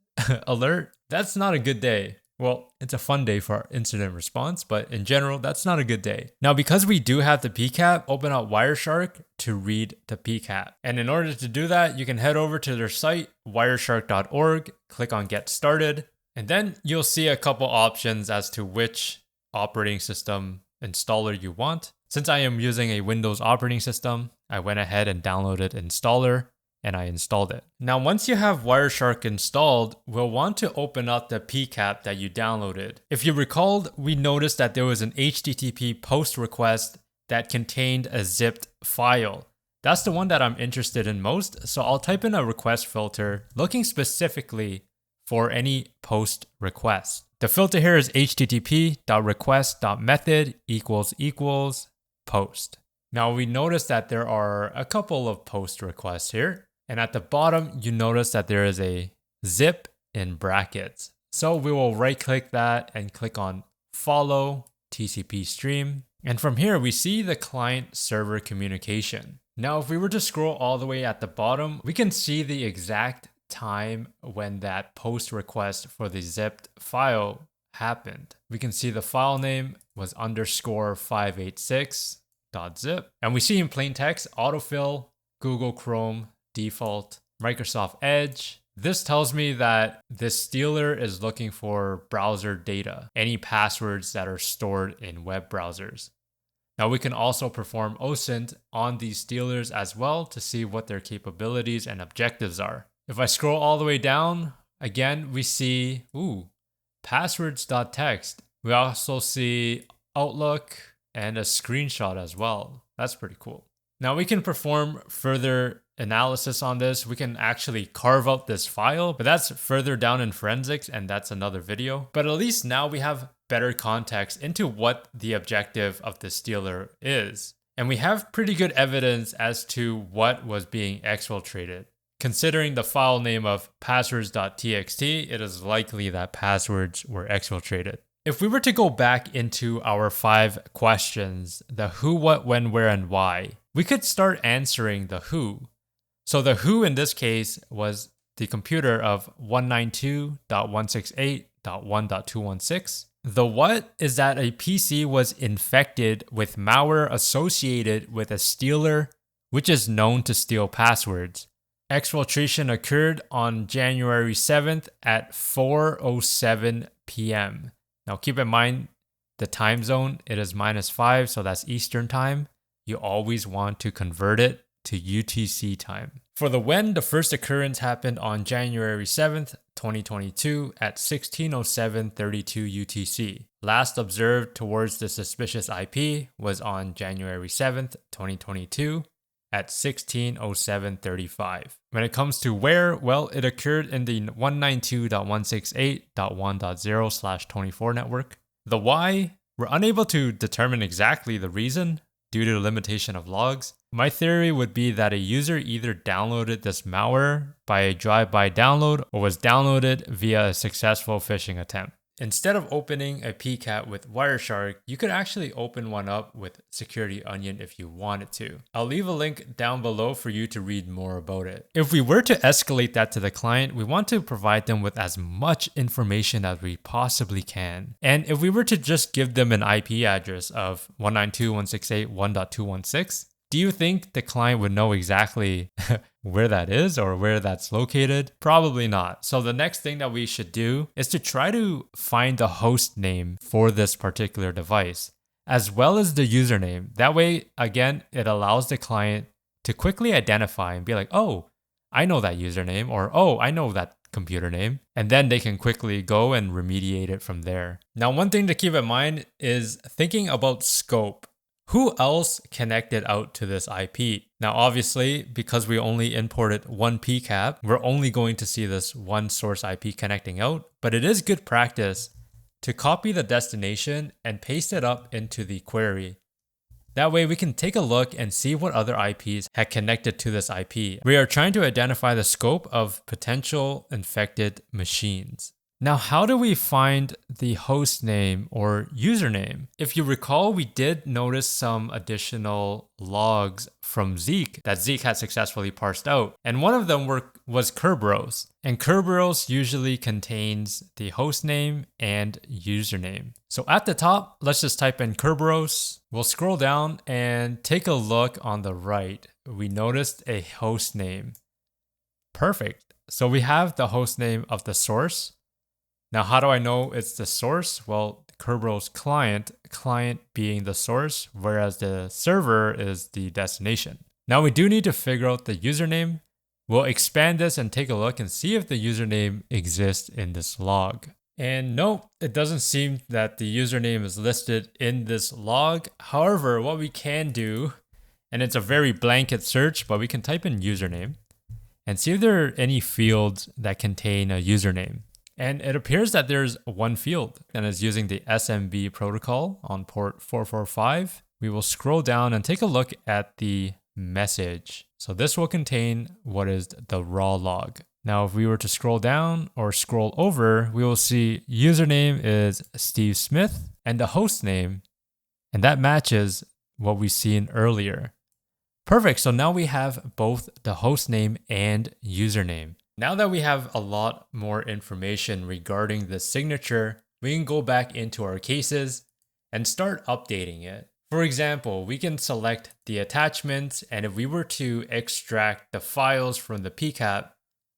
Speaker 1: alert, that's not a good day. Well, it's a fun day for our incident response, but in general, that's not a good day. Now, because we do have the PCAP, open up Wireshark to read the PCAP. And in order to do that, you can head over to their site, wireshark.org, click on Get Started, and then you'll see a couple options as to which operating system installer you want. Since I am using a Windows operating system, I went ahead and downloaded installer and I installed it. Now, once you have Wireshark installed, we'll want to open up the PCAP that you downloaded. If you recalled, we noticed that there was an HTTP post request that contained a zipped file. That's the one that I'm interested in most, so I'll type in a request filter looking specifically for any post request. The filter here is http.request.method == post. Now we notice that there are a couple of post requests here. And at the bottom, you notice that there is a zip in brackets. So we will right click that and click on follow TCP stream. And from here, we see the client server communication. Now, if we were to scroll all the way at the bottom, we can see the exact time when that post request for the zipped file happened. We can see the file name was _586.zip. And we see in plain text, autofill, Google Chrome, default, Microsoft Edge. This tells me that this stealer is looking for browser data, any passwords that are stored in web browsers. Now we can also perform OSINT on these stealers as well to see what their capabilities and objectives are. If I scroll all the way down, again, we see, passwords.txt. We also see Outlook, and a screenshot as well. That's pretty cool. Now we can perform further analysis on this. We can actually carve out this file, but that's further down in forensics, and that's another video. But at least now we have better context into what the objective of the stealer is. And we have pretty good evidence as to what was being exfiltrated. Considering the file name of passwords.txt, it is likely that passwords were exfiltrated. If we were to go back into our 5 questions, the who, what, when, where, and why, we could start answering the who. So the who in this case was the computer of 192.168.1.216. The what is that a PC was infected with malware associated with a stealer, which is known to steal passwords. Exfiltration occurred on January 7th at 4:07 p.m. Now keep in mind the time zone, it is -5, so that's Eastern time. You always want to convert it to UTC time. For the when, the first occurrence happened on January 7th, 2022 at 16:07:32 UTC. Last observed towards the suspicious IP was on January 7th, 2022 at 16:07:35. When it comes to where, well, it occurred in the 192.168.1.0/24 network. The why, we're unable to determine exactly the reason due to the limitation of logs. My theory would be that a user either downloaded this malware by a drive-by download or was downloaded via a successful phishing attempt. Instead of opening a PCAP with Wireshark, you could actually open one up with SecurityOnion if you wanted to. I'll leave a link down below for you to read more about it. If we were to escalate that to the client, we want to provide them with as much information as we possibly can. And if we were to just give them an IP address of 192.168.1.216, do you think the client would know exactly where that is or where that's located? Probably not. So the next thing that we should do is to try to find the host name for this particular device, as well as the username. That way, again, it allows the client to quickly identify and be like, oh, I know that username, or oh, I know that computer name. And then they can quickly go and remediate it from there. Now, one thing to keep in mind is thinking about scope. Who else connected out to this IP? Now, obviously, because we only imported one PCAP, we're only going to see this one source IP connecting out, but it is good practice to copy the destination and paste it up into the query. That way we can take a look and see what other IPs had connected to this IP. We are trying to identify the scope of potential infected machines. Now, how do we find the host name or username? If you recall, we did notice some additional logs from Zeek that Zeek had successfully parsed out. And one of them was Kerberos. And Kerberos usually contains the host name and username. So at the top, let's just type in Kerberos. We'll scroll down and take a look on the right. We noticed a host name. Perfect. So we have the host name of the source. Now, how do I know it's the source? Well, Kerberos client being the source, whereas the server is the destination. Now we do need to figure out the username. We'll expand this and take a look and see if the username exists in this log. And no, it doesn't seem that the username is listed in this log. However, what we can do, and it's a very blanket search, but we can type in username and see if there are any fields that contain a username. And it appears that there's one field and is using the SMB protocol on port 445. We will scroll down and take a look at the message. So this will contain what is the raw log. Now, if we were to scroll down or scroll over, we will see username is Steve Smith and the host name, and that matches what we've seen earlier. Perfect. So now we have both the host name and username. Now that we have a lot more information regarding the signature, we can go back into our cases and start updating it. For example, we can select the attachments, and if we were to extract the files from the PCAP,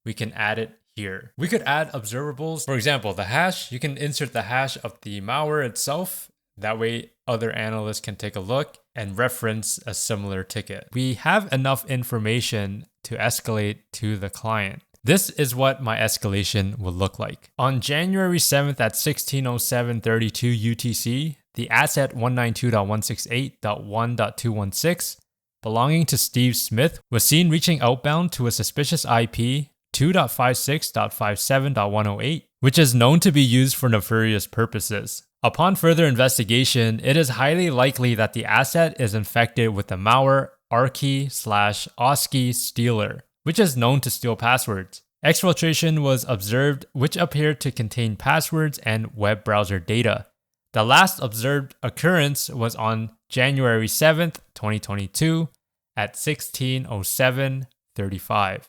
Speaker 1: we can add it here. We could add observables. For example, the hash, you can insert the hash of the malware itself. That way other analysts can take a look and reference a similar ticket. We have enough information to escalate to the client. This is what my escalation will look like. On January 7th at 16:07:32 UTC, the asset 192.168.1.216 belonging to Steve Smith was seen reaching outbound to a suspicious IP 2.56.57.108, which is known to be used for nefarious purposes. Upon further investigation, it is highly likely that the asset is infected with the malware ARKey/OSCI Stealer, which is known to steal passwords. Exfiltration was observed, which appeared to contain passwords and web browser data. The last observed occurrence was on January 7th, 2022 at 16:07:35.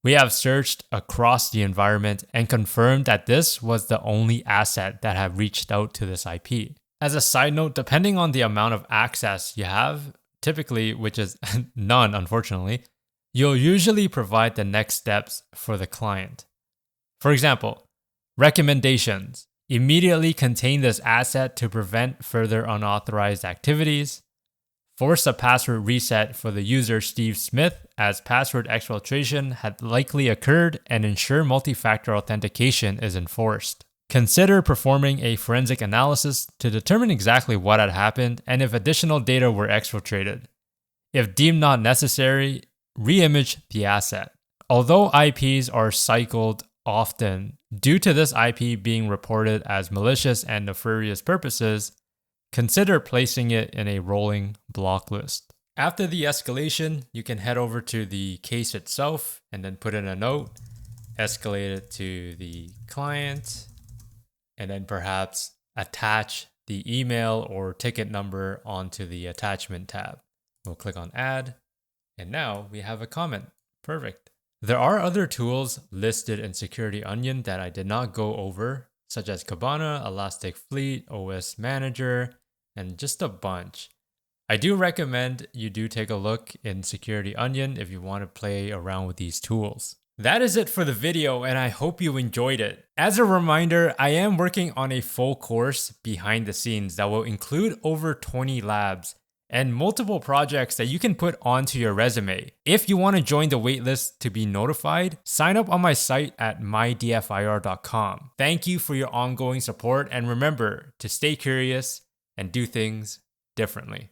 Speaker 1: We have searched across the environment and confirmed that this was the only asset that had reached out to this IP. As a side note, depending on the amount of access you have, typically, which is none unfortunately, you'll usually provide the next steps for the client. For example, recommendations. Immediately contain this asset to prevent further unauthorized activities. Force a password reset for the user Steve Smith, as password exfiltration had likely occurred, and ensure multi-factor authentication is enforced. Consider performing a forensic analysis to determine exactly what had happened and if additional data were exfiltrated. If deemed not necessary, re-image the asset. Although IPs are cycled often, due to this IP being reported as malicious and nefarious purposes, consider placing it in a rolling block list. After the escalation, you can head over to the case itself and then put in a note, escalate it to the client, and then perhaps attach the email or ticket number onto the attachment tab. We'll click on add, and now we have a comment. Perfect. There are other tools listed in SecurityOnion that I did not go over, such as Kibana, Elastic Fleet, OS Manager, and just a bunch. I do recommend you do take a look in SecurityOnion if you want to play around with these tools. That is it for the video, and I hope you enjoyed it. As a reminder, I am working on a full course behind the scenes that will include over 20 labs and multiple projects that you can put onto your resume. If you want to join the waitlist to be notified, sign up on my site at MyDFIR.com. Thank you for your ongoing support, and remember to stay curious and do things differently.